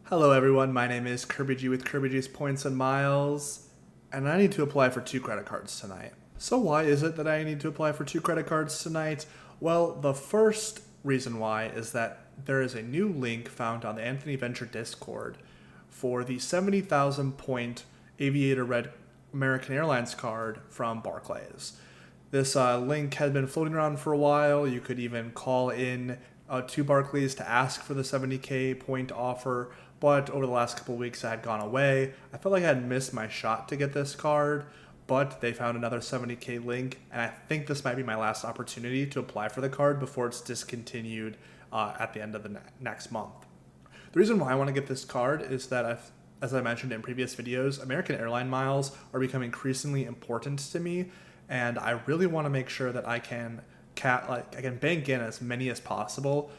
Hello everyone, my name is Kirby G with Kirby G's Points and Miles, and I need to apply for 2 credit cards tonight. So why is it that I need to apply for 2 credit cards tonight? Well, the first reason why is that there is a new link found on the Anthony Venture Discord for the 70,000 point Aviator Red American Airlines card from Barclays. This link has been floating around for a while. You could even call in to Barclays to ask for the 70K point offer, but over the last couple of weeks I had gone away. I felt like I had missed my shot to get this card, but they found another 70K link, and I think this might be my last opportunity to apply for the card before it's discontinued at the end of the next month. The reason why I want to get this card is that as I mentioned in previous videos, American airline miles are becoming increasingly important to me, and I really want to make sure that I can bank in as many as possible,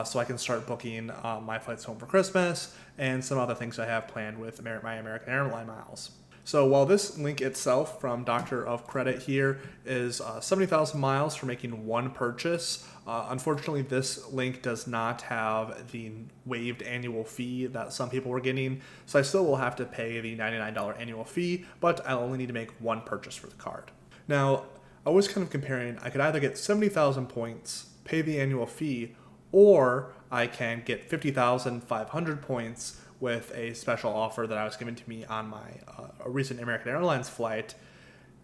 so I can start booking my flights home for Christmas and some other things I have planned with my American airline miles. So while this link itself from Doctor of Credit here is 70,000 miles for making one purchase, unfortunately this link does not have the waived annual fee that some people were getting, so I still will have to pay the $99 annual fee, but I'll only need to make one purchase for the card. Now, I was kind of comparing, I could either get 70,000 points, pay the annual fee, or I can get 50,500 points with a special offer that I was given to me on my recent American Airlines flight.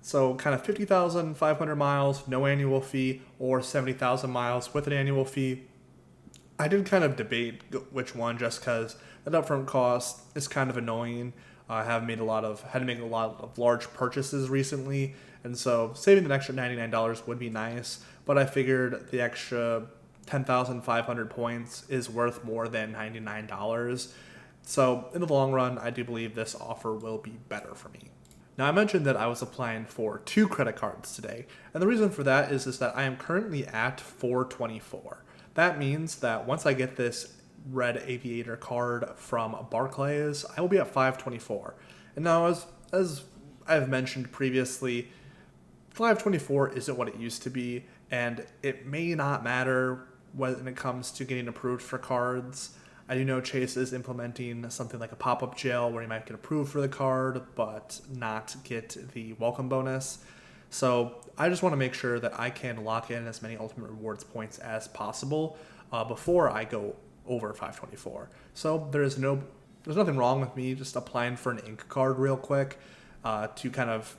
So kind of 50,500 miles, no annual fee, or 70,000 miles with an annual fee. I did kind of debate which one just because that upfront cost is kind of annoying. I have had to make a lot of large purchases recently, and so saving an extra $99 would be nice, but I figured the extra 10,500 points is worth more than $99. So in the long run, I do believe this offer will be better for me. Now, I mentioned that I was applying for 2 credit cards today, and the reason for that is that I am currently at 424. That means that once I get this Red Aviator card from Barclays, I will be at 524. And now, as I've mentioned previously, 524 isn't what it used to be, and it may not matter when it comes to getting approved for cards. I do know Chase is implementing something like a pop-up jail where you might get approved for the card but not get the welcome bonus. So I just want to make sure that I can lock in as many Ultimate Rewards points as possible before I go over 524. So there's nothing wrong with me just applying for an ink card real quick to kind of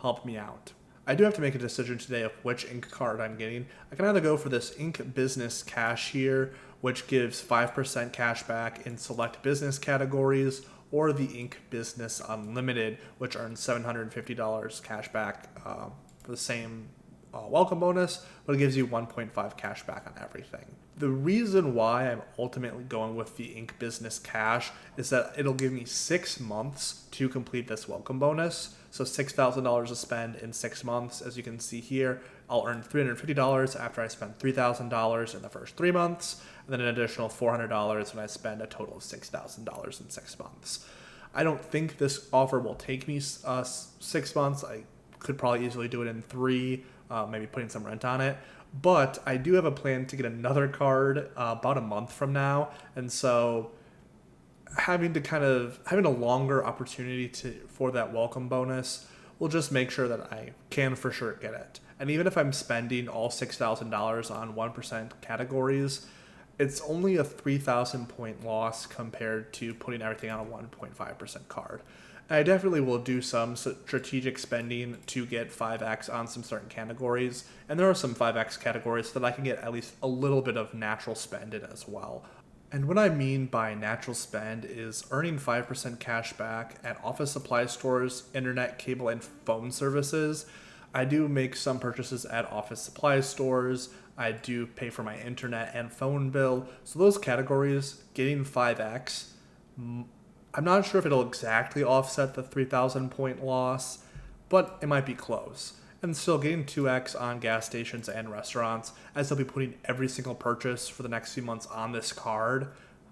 help me out. I do have to make a decision today of which ink card I'm getting. I can either go for this Ink Business Cash here, which gives 5% cash back in select business categories, or the Ink Business Unlimited, which earns $750 cash back for the same welcome bonus, but it gives you 1.5 cash back on everything. The reason why I'm ultimately going with the Ink Business Cash is that it'll give me 6 months to complete this welcome bonus. So $6,000 to spend in 6 months. As you can see here, I'll earn $350 after I spend $3,000 in the first 3 months, and then an additional $400 when I spend a total of $6,000 in 6 months. I don't think this offer will take me 6 months. I could probably easily do it in 3, maybe putting some rent on it. But I do have a plan to get another card about a month from now, and so having a longer opportunity for that welcome bonus will just make sure that I can for sure get it. And even if I'm spending all $6,000 on 1% categories, it's only a 3,000 point loss compared to putting everything on a 1.5% card. And I definitely will do some strategic spending to get 5x on some certain categories, and there are some 5x categories that I can get at least a little bit of natural spend in as well. And what I mean by natural spend is earning 5% cash back at office supply stores, internet, cable, and phone services. I do make some purchases at office supply stores. I do pay for my internet and phone bill. So those categories, getting 5x, I'm not sure if it'll exactly offset the 3,000 point loss, but it might be close. And still getting 2x on gas stations and restaurants, as I'll be putting every single purchase for the next few months on this card,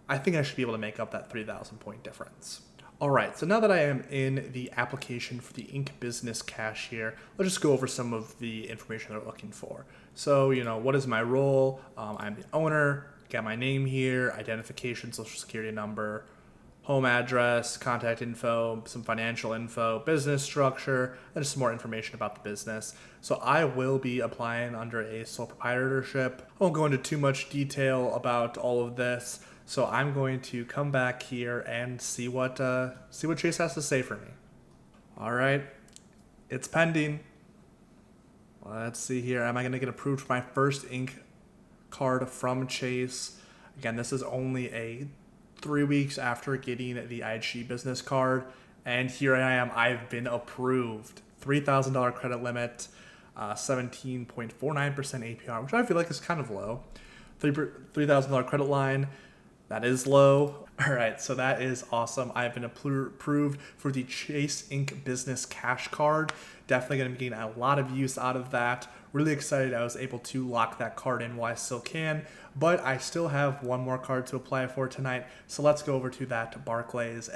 I think I should be able to make up that 3,000 point difference. Alright, so now that I am in the application for the Ink Business Cash here, let's just go over some of the information they're looking for. So, what is my role? I'm the owner, got my name here, identification, social security number, home address, contact info, some financial info, business structure, and just some more information about the business. So I will be applying under a sole proprietorship. I won't go into too much detail about all of this. So I'm going to come back here and see what Chase has to say for me. All right, it's pending. Let's see here. Am I going to get approved for my first ink card from Chase? Again, this is only 3 weeks after getting the IG business card, and here I am. I've been approved. $3,000 credit limit, 17.49% APR, which I feel like is kind of low. $3,000 credit line. That is low. All right, so that is awesome. I've been approved for the Chase Inc. Business Cash Card. Definitely going to be getting a lot of use out of that. Really excited I was able to lock that card in while I still can, but I still have one more card to apply for tonight. So let's go over to that Barclays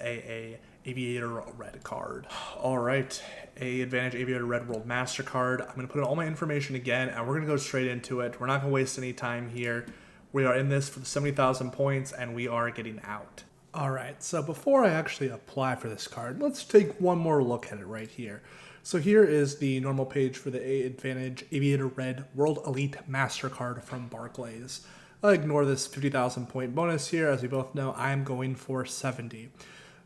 Aviator Red card. All right, Advantage Aviator Red World MasterCard. I'm going to put in all my information again, and we're going to go straight into it. We're not going to waste any time here. We are in this for the 70,000 points, and we are getting out. All right, so before I actually apply for this card, let's take one more look at it right here. So here is the normal page for the Advantage Aviator Red World Elite MasterCard from Barclays. Ignore this 50,000 point bonus here. As we both know, I'm going for 70.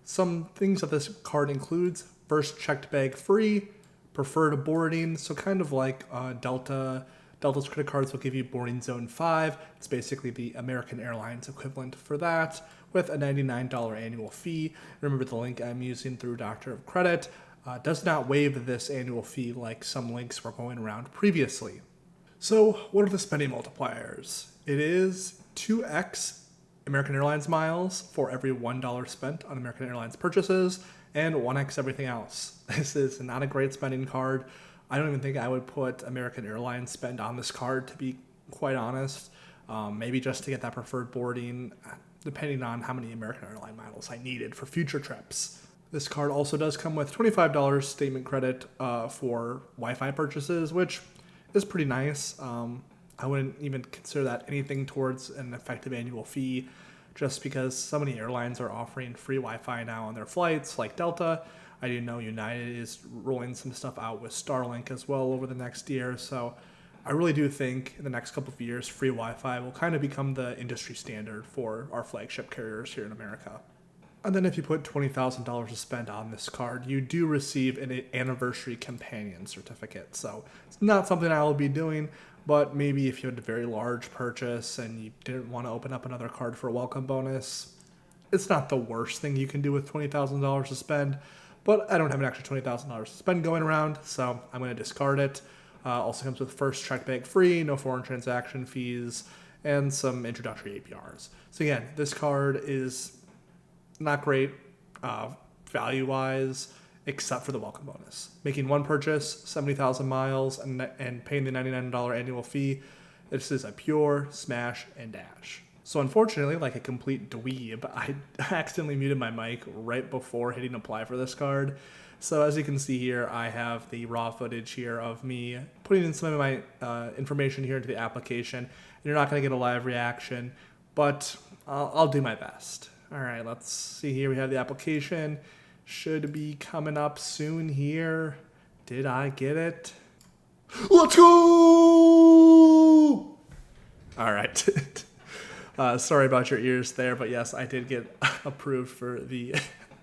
Some things that this card includes: first checked bag free, preferred boarding, so kind of like Delta's credit cards will give you boarding zone 5. It's basically the American Airlines equivalent for that, with a $99 annual fee. Remember, the link I'm using through Doctor of Credit does not waive this annual fee like some links were going around previously. So what are the spending multipliers? It is 2x American Airlines miles for every $1 spent on American Airlines purchases, and 1x everything else. This is not a great spending card. I don't even think I would put American Airlines spend on this card, to be quite honest. Maybe just to get that preferred boarding, depending on how many American Airlines miles I needed for future trips. This card also does come with $25 statement credit for Wi-Fi purchases, which is pretty nice. I wouldn't even consider that anything towards an effective annual fee, just because so many airlines are offering free Wi-Fi now on their flights, like Delta. I do know United is rolling some stuff out with Starlink as well over the next year. So I really do think in the next couple of years, free Wi-Fi will kind of become the industry standard for our flagship carriers here in America. And then if you put $20,000 to spend on this card, you do receive an anniversary companion certificate. So it's not something I will be doing, but maybe if you had a very large purchase and you didn't want to open up another card for a welcome bonus, it's not the worst thing you can do with $20,000 to spend. But I don't have an extra $20,000 to spend going around, so I'm going to discard it. Also comes with first check bag free, no foreign transaction fees, and some introductory APRs. So again, this card is not great value-wise, except for the welcome bonus. Making one purchase, 70,000 miles, and paying the $99 annual fee, this is a pure smash and dash. So unfortunately, like a complete dweeb, I accidentally muted my mic right before hitting apply for this card. So as you can see here, I have the raw footage here of me putting in some of my information here into the application. You're not going to get a live reaction, but I'll do my best. All right, let's see here. We have the application. Should be coming up soon here. Did I get it? Let's go! All right. Sorry about your ears there, but yes, I did get approved for the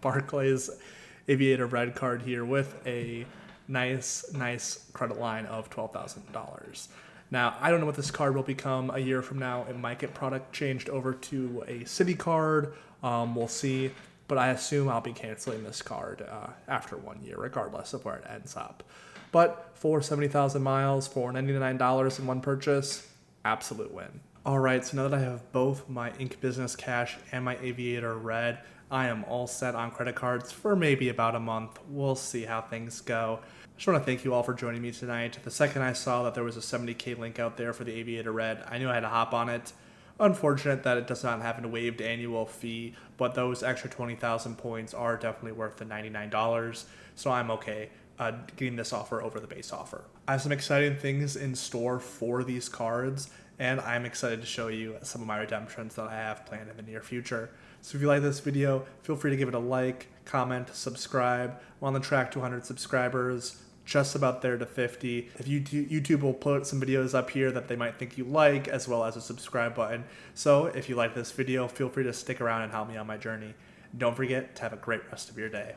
Barclays Aviator Red card here with a nice credit line of $12,000. Now, I don't know what this card will become a year from now. It might get product changed over to a city card. We'll see, but I assume I'll be canceling this card after 1 year, regardless of where it ends up. But for 70,000 miles for $99 in one purchase, absolute win. All right, so now that I have both my Ink Business Cash and my Aviator Red, I am all set on credit cards for maybe about a month. We'll see how things go. I just want to thank you all for joining me tonight. The second I saw that there was a 70K link out there for the Aviator Red, I knew I had to hop on it. Unfortunate that it does not have a waived annual fee, but those extra 20,000 points are definitely worth the $99, so I'm okay getting this offer over the base offer. I have some exciting things in store for these cards, and I'm excited to show you some of my redemptions that I have planned in the near future. So if you like this video, feel free to give it a like, comment, subscribe. We're on the track to 100 subscribers, just about there to 50. If YouTube will put some videos up here that they might think you like, as well as a subscribe button. So if you like this video, feel free to stick around and help me on my journey. Don't forget to have a great rest of your day.